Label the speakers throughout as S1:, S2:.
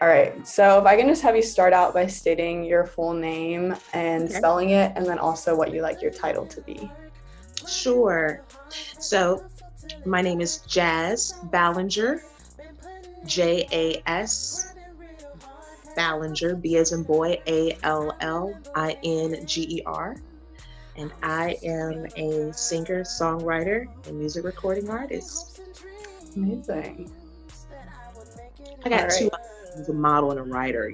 S1: All right. So if I can just have you start out by stating your full name and
S2: Okay.
S1: spelling it, and then also what you like your title to be.
S2: Sure. So my name is Jazz Ballinger, JAS Ballinger, B as in boy, Allinger. And I am a singer, songwriter, and music recording artist.
S1: Amazing.
S2: I
S1: All
S2: got two
S1: right.
S2: other things, a model and a writer,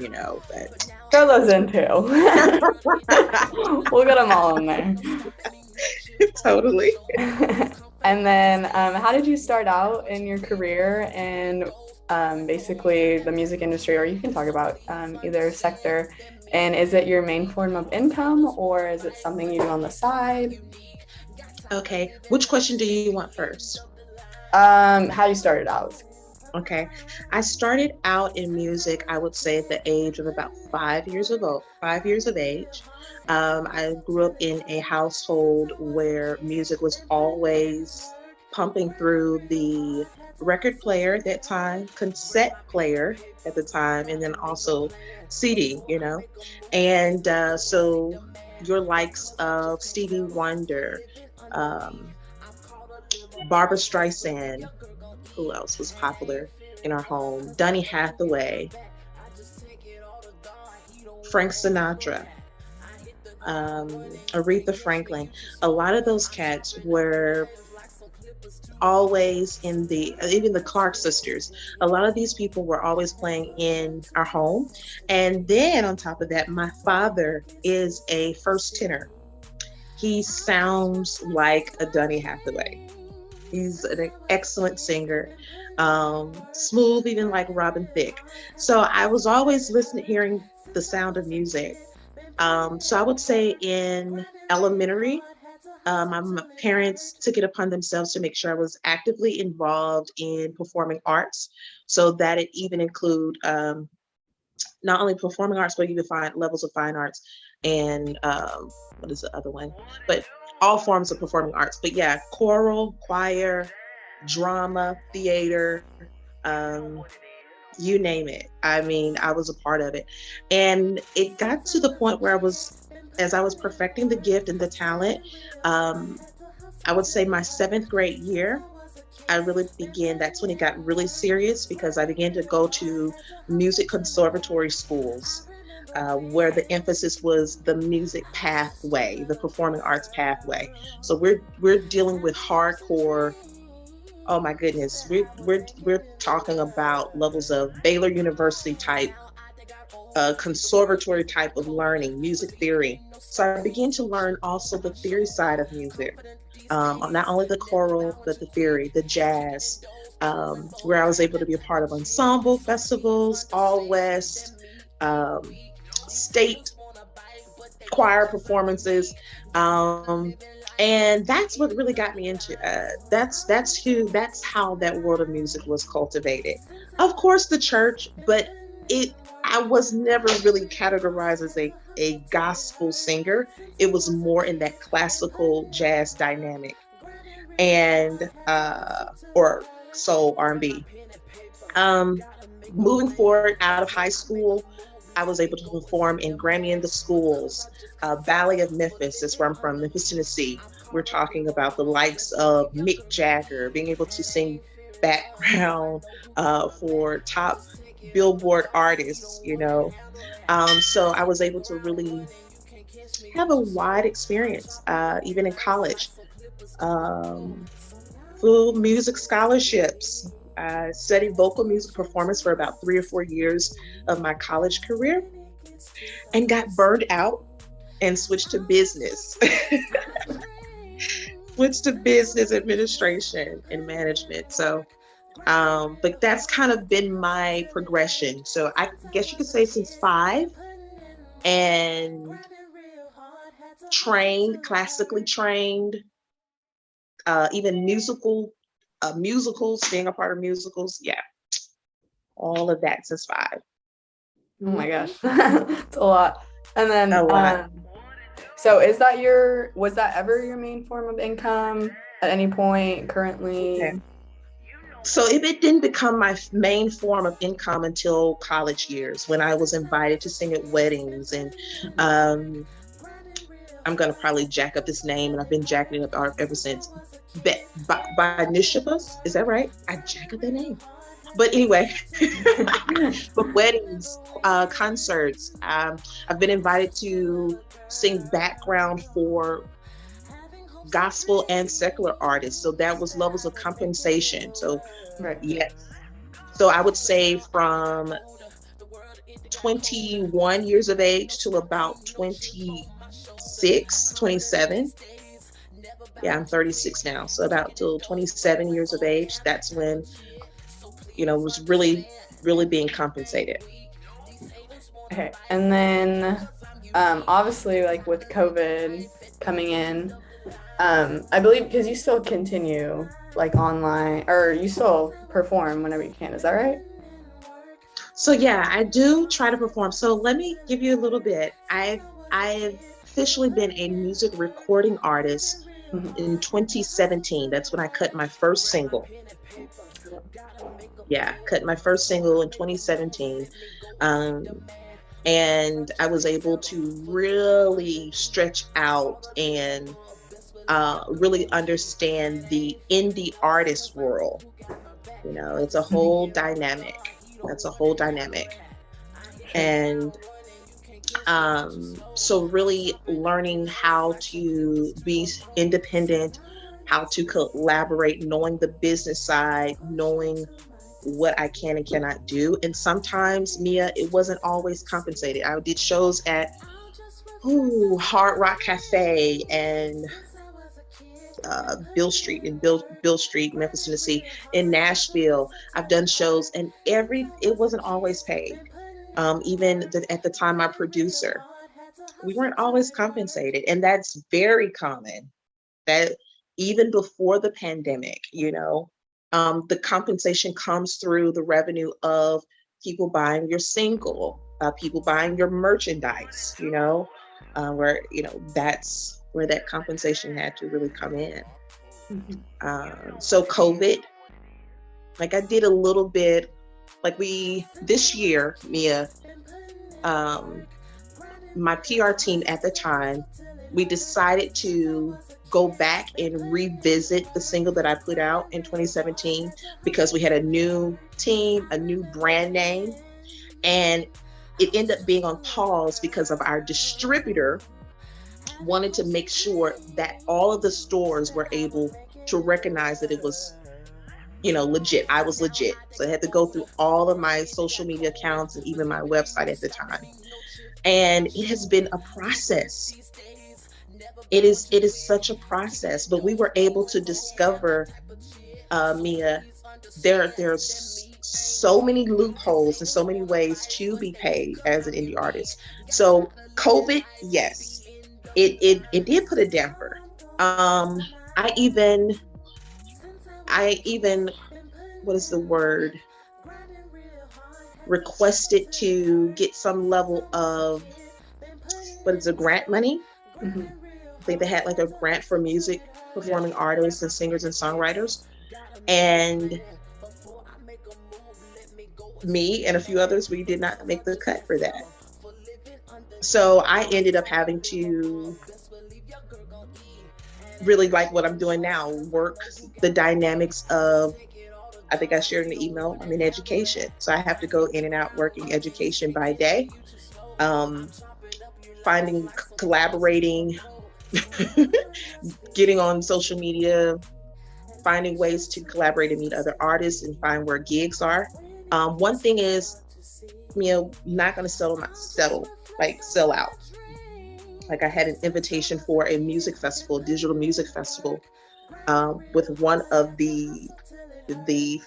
S2: but
S1: Throw those in too. We'll get them all in there.
S2: totally.
S1: And then, how did you start out in your career and basically the music industry, or you can talk about either sector? And is it your main form of income, or is it something you do on the side?
S2: Okay. Which question do you want first?
S1: How you started out?
S2: Okay. I started out in music, I would say at the age of about 5 years ago, 5 years of age. I grew up in a household where music was always pumping through the record player at that time, cassette player at the time, and then also CD. And so your likes of Stevie Wonder, um, Barbara Streisand, who else was popular in our home? Donny Hathaway, Frank Sinatra, Aretha Franklin. A lot of those cats were always in even the Clark sisters. A lot of these people were always playing in our home. And then on top of that, my father is a first tenor. He sounds like a Donny Hathaway. He's an excellent singer, smooth, even like Robin Thicke. So I was always listening, hearing the sound of music. So I would say in elementary, my parents took it upon themselves to make sure I was actively involved in performing arts. So that it even include not only performing arts, but even fine levels of fine arts and what is the other one? But all forms of performing arts. But yeah, choral, choir, drama, theater, um, you name it. I mean, I was a part of it. And it got to the point where as I was perfecting the gift and the talent, um, I would say my seventh grade year, that's when it got really serious because I began to go to music conservatory schools. Where the emphasis was the music pathway, the performing arts pathway. So we're dealing with hardcore. Oh my goodness, we're talking about levels of Baylor University type, conservatory type of learning, music theory. So I began to learn also the theory side of music, not only the choral, but the theory, the jazz, where I was able to be a part of ensemble festivals, All West, um, state choir performances. Um, and that's what really got me into that's how that world of music was cultivated. Of course, the church, but it I was never really categorized as a gospel singer. It was more in that classical jazz dynamic and or soul R&B. Um, Moving forward out of high school, I was able to perform in Grammy in the Schools, Ballet of Memphis is where I'm from, Memphis, Tennessee. We're talking about the likes of Mick Jagger, being able to sing background for top Billboard artists. So I was able to really have a wide experience, even in college. Um, Full music scholarships. I studied vocal music performance for about 3 or 4 years of my college career and got burned out and switched to business. Switched to business administration and management. But that's kind of been my progression. So I guess you could say since five, and classically trained, even musicals, being a part of musicals. Yeah, all of that since five.
S1: Oh my
S2: Mhm.
S1: gosh, it's a lot. And
S2: A
S1: then,
S2: lot.
S1: so was that ever your main form of income at any point
S2: Okay.
S1: currently?
S2: So it didn't become my main form of income until college years when I was invited to sing at weddings. And um, I'm going to probably jack up this name, and I've been jacking it up ever since. By Nishabas, is that right? I jack up that name. But anyway, but weddings, concerts. I've been invited to sing background for gospel and secular artists. So that was levels of compensation. So
S1: Right.
S2: yes. So I would say from 21 years of age to about 26, 27. Yeah, I'm 36 now. So about till 27 years of age, that's when, was really, really being compensated.
S1: Okay. And then obviously like with COVID coming in, I believe because you still continue like online or you still perform whenever you can. Is that right?
S2: So yeah, I do try to perform. So let me give you a little bit. I've officially been a music recording artist in 2017. That's when I cut my first single. Yeah, cut my first single in 2017. And I was able to really stretch out and really understand the indie artist world. It's a whole dynamic. That's a whole dynamic. And so really learning how to be independent, how to collaborate, knowing the business side, knowing what I can and cannot do. And sometimes, Mia, it wasn't always compensated. I did shows at Hard Rock Cafe and Bill Street, Memphis, Tennessee, in Nashville. I've done shows, and it wasn't always paid. Even at the time, my producer, we weren't always compensated, and that's very common. That even before the pandemic, the compensation comes through the revenue of people buying your single, people buying your merchandise. Where that's where that compensation had to really come in. So COVID, like I did a little bit, like this year, Mia, my PR team at the time, we decided to go back and revisit the single that I put out in 2017 because we had a new team, a new brand name, and it ended up being on pause because of our distributor wanted to make sure that all of the stores were able to recognize that it was, legit. I was legit. So I had to go through all of my social media accounts and even my website at the time. And it has been a process. It is such a process, but we were able to discover, Mia, there's so many loopholes and so many ways to be paid as an indie artist. So COVID, yes, it did put a damper. I even, what is the word? Requested to get some level of, grant money. I think they had like a grant for music performing artists and singers and songwriters. And me and a few others, we did not make the cut for that. So I ended up having to really, like what I'm doing now, work the dynamics of, I think I shared in the email, I'm in education. So I have to go in and out working education by day, collaborating, getting on social media, finding ways to collaborate and meet other artists and find where gigs are. One thing is, not going to sell out. Like I had an invitation for a music festival, digital music festival, with one of the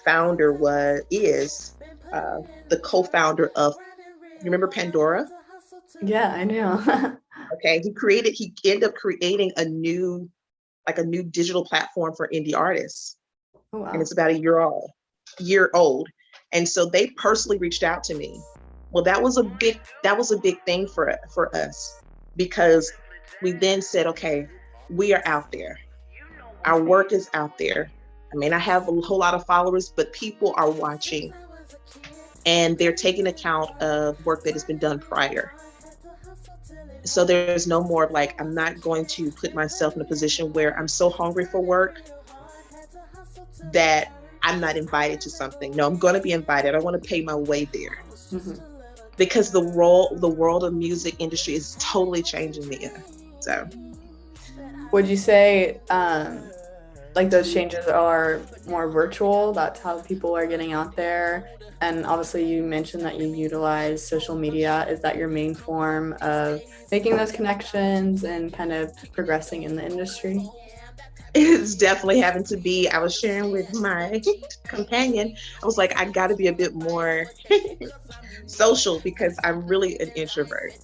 S2: founder is the co-founder of, you remember Pandora?
S1: Yeah, I know.
S2: Okay, he ended up creating a new digital platform for indie artists. Oh, wow. And it's about a year old. And so they personally reached out to me. Well, that was a big thing for us, because we then said, okay, we are out there. Our work is out there. I may not have a whole lot of followers, but people are watching and they're taking account of work that has been done prior. So there's no more of like, I'm not going to put myself in a position where I'm so hungry for work that I'm not invited to something. No, I'm going to be invited. I want to pay my way there.
S1: Mhm.
S2: Because the world of music industry is totally changing there. So
S1: Would you say like those changes are more virtual? That's how people are getting out there. And obviously, you mentioned that you utilize social media. Is that your main form of making those connections and kind of progressing in the industry?
S2: it's definitely having to be. I was sharing with my companion. I was like, I got to be a bit more social because I'm really an introvert,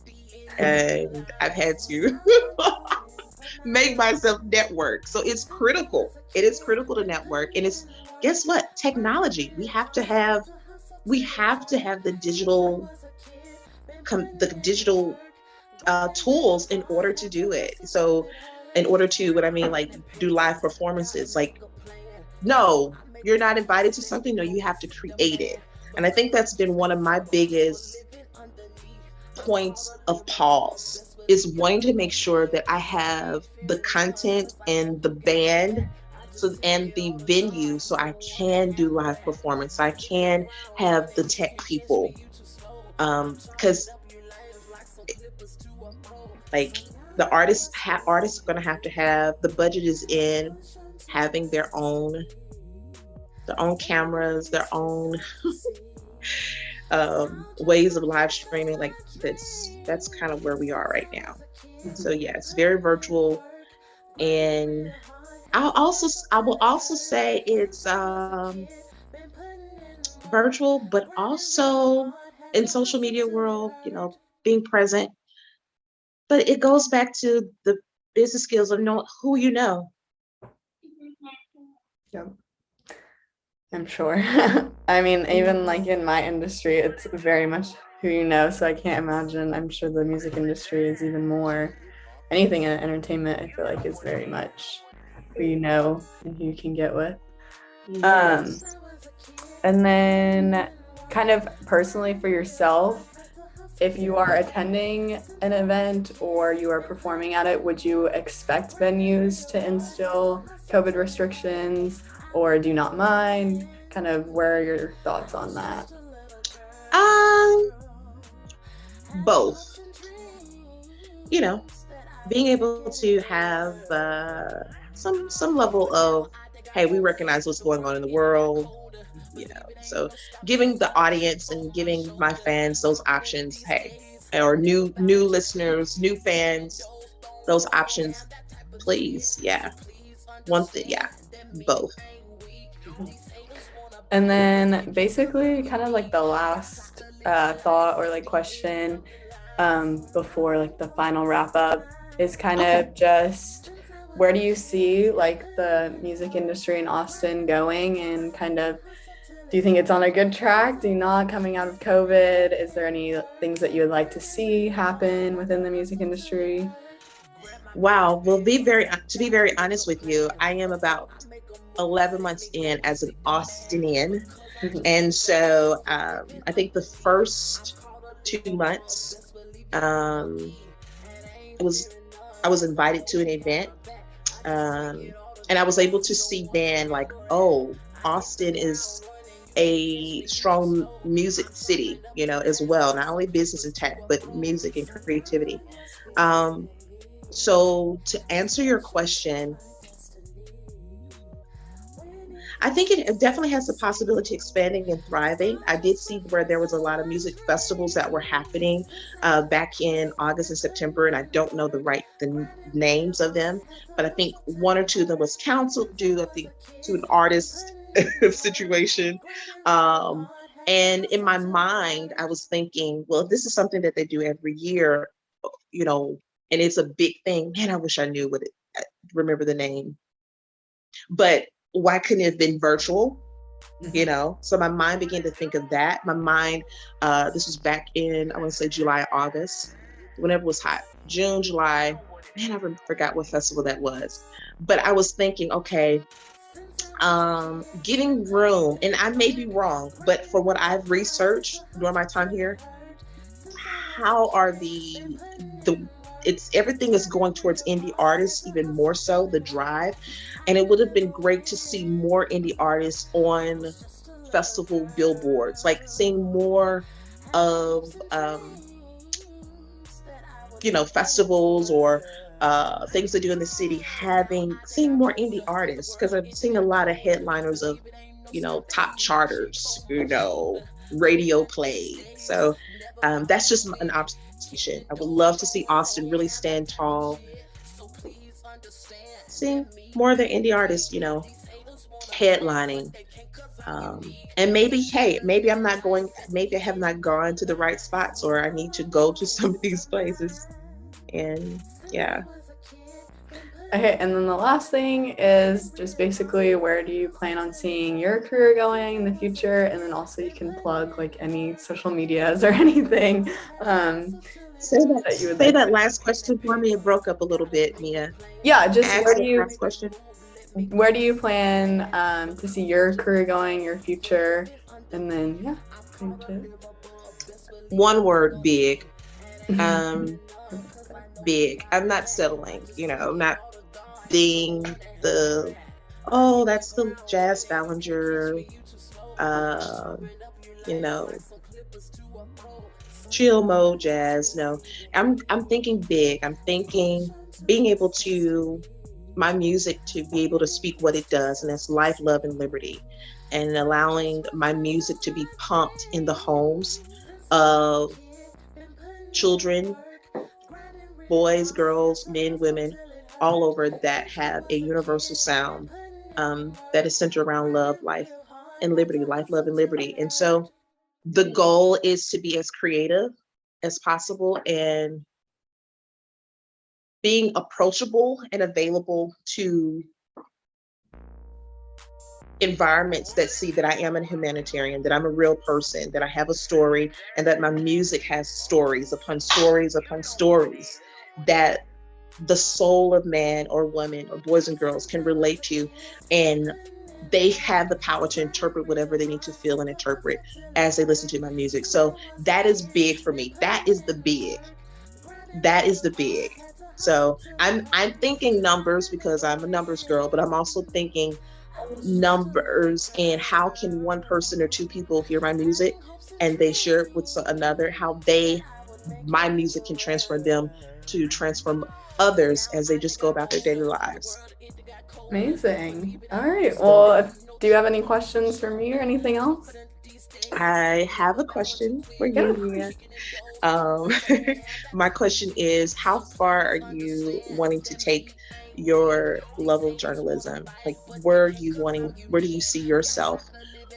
S2: and I've had to make myself network. So it's critical. It is critical to network, and it's guess what? Technology. We have to have the digital tools in order to do it. So in order to, what I mean, like do live performances, like, no, you're not invited to something. No, you have to create it. And I think that's been one of my biggest points of pause is wanting to make sure that I have the content and the band and the venue so I can do live performance. I can have the tech people. Because like the artists are going to have the budget is in having their own cameras, their own ways of live streaming. Like that's kind of where we are right now. So yeah, it's very virtual, and I will also say it's virtual, but also in social media world, being present. But it goes back to the business skills of knowing who you know.
S1: Yep, I'm sure. I mean, even like in my industry, it's very much who you know. So I can't imagine. I'm sure the music industry is even more. Anything in entertainment, I feel like is very much who you know and who you can get with.
S2: Yes.
S1: And then, kind of personally for yourself, if you are attending an event or you are performing at it, would you expect venues to instill COVID restrictions or do you not mind? Kind of where are your thoughts on that?
S2: Um, both. You know, being able to have some level of, hey, we recognize what's going on in the world. So giving the audience and giving my fans those options, hey, or new listeners, new fans, those options, please. Yeah. Yeah, both.
S1: And then basically kind of like the last thought or like question before like the final wrap up is kind of just where do you see like the music industry in Austin going, and kind of do you think it's on a good track? Do you not, coming out of COVID? Is there any things that you would like to see happen within the music industry?
S2: Wow. Well, to be very honest with you, I am about 11 months in as an Austinian.
S1: Mhm.
S2: And so I think the first 2 months, I was invited to an event, and I was able to see then like, oh, Austin is a strong music city, as well, not only business and tech, but music and creativity. So to answer your question, I think it definitely has the possibility of expanding and thriving. I did see where there was a lot of music festivals that were happening back in August and September, and I don't know the names of them, but I think one or two of them was canceled due, I think, to an artist situation. And in my mind, I was thinking, well, if this is something that they do every year, and it's a big thing, man, I wish I knew I remember the name. But why couldn't it have been virtual? So my mind began to think of that. My mind, this was back in, I want to say July, August, whenever it was hot, June, July, man, I forgot what festival that was. But I was thinking, okay, Giving room, and I may be wrong, but for what I've researched during my time here, how are the it's everything is going towards indie artists even more so, the drive. And it would have been great to see more indie artists on festival billboards, like seeing more of festivals or things to do in the city, having seeing more indie artists, because I'm seeing a lot of headliners of top charters, radio play. So that's just an observation. I would love to see Austin really stand tall, seeing more of the indie artists, headlining. And maybe, hey, maybe I have not gone to the right spots, or I need to go to some of these places. And yeah.
S1: Okay, and then the last thing is just basically, where do you plan on seeing your career going in the future? And then also you can plug like any social medias or anything.
S2: Say that last question for me. It broke up a little bit, Mia.
S1: Yeah, just
S2: Ask
S1: where do you plan to see your career going, your future? And then yeah, pretty much it.
S2: One word: big. Big. I'm not settling, I'm not being that's the JAS Ballinger, you know, chill mode jazz. No, I'm thinking big. I'm thinking being able to my music to be able to speak what it does, and that's life, love, and liberty, and allowing my music to be pumped in the homes of children, boys, girls, men, women, all over, that have a universal sound that is centered around love, life, and liberty, life, love, and liberty. And so the goal is to be as creative as possible and being approachable and available to environments that see that I am a humanitarian, that I'm a real person, that I have a story, and that my music has stories upon stories upon stories that the soul of man or woman or boys and girls can relate to, and they have the power to interpret whatever they need to feel and interpret as they listen to my music. So that is big for me. That is the big. So I'm thinking numbers because I'm a numbers girl, but I'm also thinking numbers and how can one person or two people hear my music and they share it with another, how my music can transform them to transform others as they just go about their daily lives.
S1: Amazing. All right. Well, do you have any questions for me or anything else?
S2: I have a question for you, Mia. My question is, how far are you wanting to take your love of journalism? Like, where do you see yourself?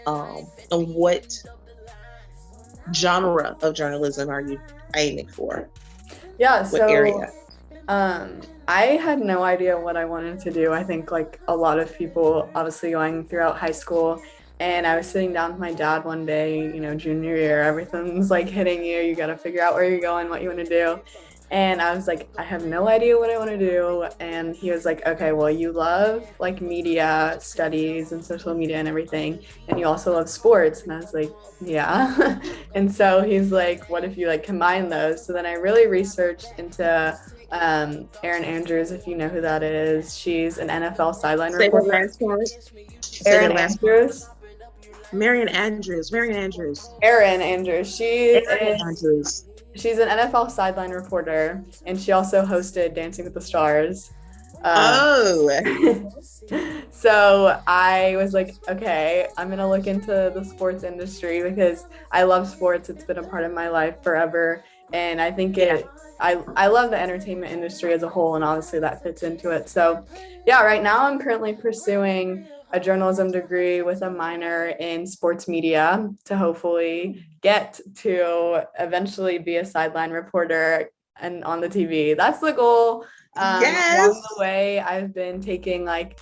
S2: And what genre of journalism are you aiming for?
S1: Yeah,
S2: what area?
S1: I had no idea what I wanted to do. I think like a lot of people obviously going throughout high school, and I was sitting down with my dad one day, junior year, everything's like hitting you. You got to figure out where you're going, what you want to do. And I was like, I have no idea what I want to do. And he was like, okay, well, you love like media studies and social media and everything. And you also love sports. And I was like, yeah. And so he's like, what if you like combine those? So then I really researched into Erin Andrews, if you know who that is. She's an NFL sideline reporter. Erin Andrews.
S2: Marian Andrews.
S1: Erin Andrews. She's an NFL sideline reporter, and she also hosted Dancing with the Stars. So I was like, okay, I'm going to look into the sports industry because I love sports. It's been a part of my life forever. And I think I love the entertainment industry as a whole, and obviously that fits into it. So yeah, right now I'm currently pursuing a journalism degree with a minor in sports media to hopefully get to eventually be a sideline reporter and on the TV. That's the goal.
S2: Yes.
S1: Along the way, I've been taking like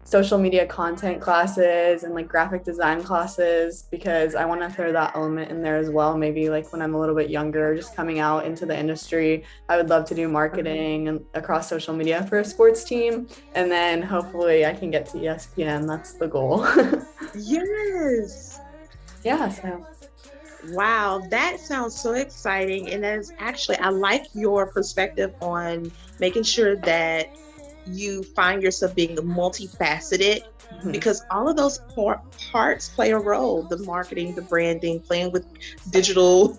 S1: social media content classes and like graphic design classes because I want to throw that element in there as well. Maybe like when I'm a little bit younger, just coming out into the industry, I would love to do marketing and across social media for a sports team. And then hopefully I can get to ESPN. That's the goal.
S2: Yes.
S1: Yeah. So
S2: Wow, that sounds so exciting. And that's actually, I like your perspective on making sure that you find yourself being multifaceted
S1: mhm.
S2: because all of those parts play a role. The marketing, the branding, playing with digital,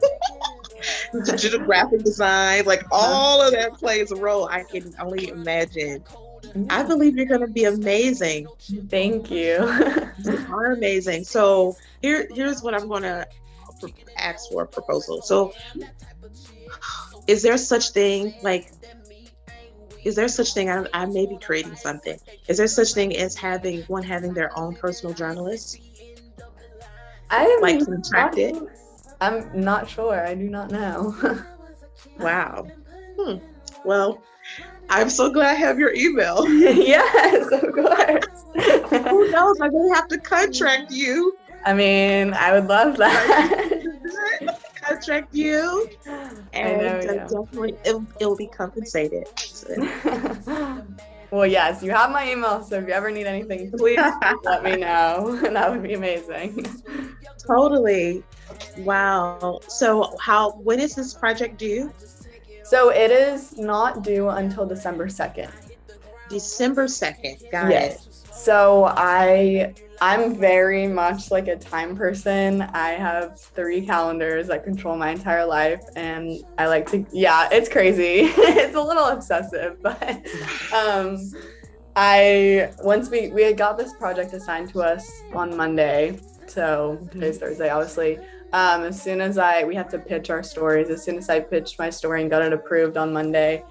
S2: digital graphic design, like all of that plays a role. I can only imagine. I
S1: Yeah.
S2: believe you're going to be amazing.
S1: Thank you.
S2: You are amazing. So here's what I'm going to ask for a proposal. So is there such thing like is there such thing I may be creating something? Is there such thing as having their own personal journalist, like
S1: I'm not
S2: contracted?
S1: sure. I'm not sure. I do not know.
S2: Wow. Hmm. Well, I'm so glad I have your email.
S1: Yes, of course.
S2: Who knows? I may have to contract you.
S1: I mean, I would love
S2: Like,
S1: that.
S2: contract you,
S1: I know,
S2: and
S1: yeah.
S2: definitely it'll be compensated. So.
S1: Well, yes, you have my email, so if you ever need anything, please let me know. That would be amazing.
S2: Totally. Wow. So when is this project due?
S1: So it is not due until December 2nd.
S2: December 2nd. Got it.
S1: Yes. So I'm very much like a time person. I have 3 calendars that control my entire life and I like to yeah, it's crazy. It's a little obsessive, but I once we had got this project assigned to us on Monday. So today's Thursday, obviously. As soon as we had to pitch our stories, as soon as I pitched my story and got it approved on Monday,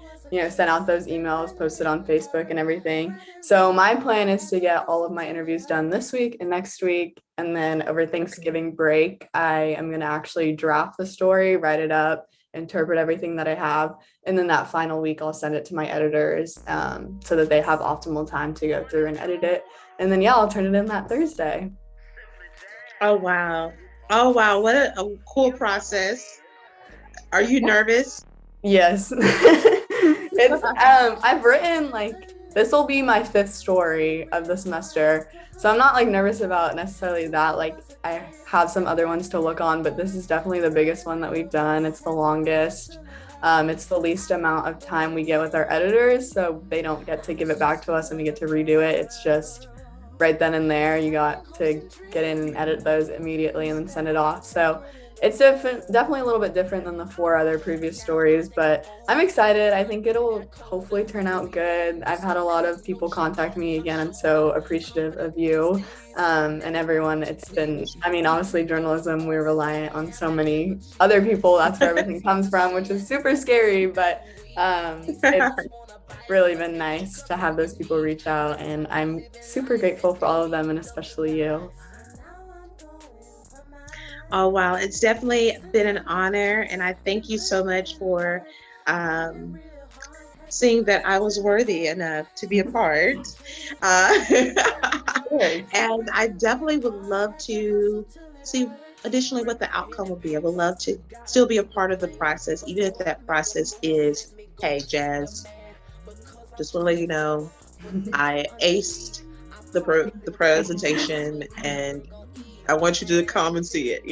S1: sent out those emails, posted on Facebook and everything. So my plan is to get all of my interviews done this week and next week. And then over Thanksgiving break, I am going to actually draft the story, write it up, interpret everything that I have. And then that final week, I'll send it to my editors so that they have optimal time to go through and edit it. And then, yeah, I'll turn it in that Thursday.
S2: Oh wow. Oh wow. What a cool process. Are you nervous?
S1: Yes. It's I've written this will be my 5th story of the semester. So I'm not nervous about necessarily that. I have some other ones to look on, but this is definitely the biggest one that we've done. It's the longest. It's the least amount of time we get with our editors, so they don't get to give it back to us and we get to redo it. It's just right then and there. You got to get in and edit those immediately and then send it off. So it's definitely a little bit different than the 4 other previous stories, but I'm excited. I think it'll hopefully turn out good. I've had a lot of people contact me again. I'm so appreciative of you and everyone. It's been, obviously journalism, we're reliant on so many other people. That's where everything comes from, which is super scary, but it's really been nice to have those people reach out, and I'm super grateful for all of them, and especially you.
S2: Oh, wow. It's definitely been an honor. And I thank you so much for seeing that I was worthy enough to be a part. And I definitely would love to see additionally what the outcome will be. I would love to still be a part of the process, even if that process is, hey, Jazz, just want to let you know, I aced the presentation and I want you to come and see it,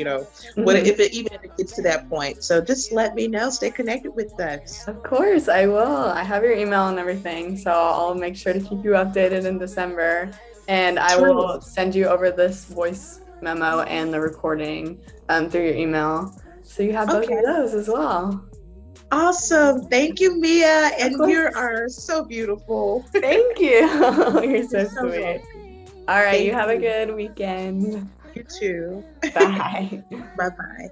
S2: what
S1: Mhm.
S2: even if it gets to that point. So just let me know, stay connected with us.
S1: Of course, I will. I have your email and everything, so I'll make sure to keep you updated in December. And I
S2: True.
S1: will send you over this voice memo and the recording through your email. So you have both
S2: Okay.
S1: of those as well.
S2: Awesome. Thank you, Mia. And
S1: course.
S2: you are so beautiful.
S1: Thank you. You're so
S2: You're so
S1: sweet.
S2: welcome.
S1: All right,
S2: Thank
S1: you have a
S2: you.
S1: good weekend.
S2: You too.
S1: Bye.
S2: Bye-bye.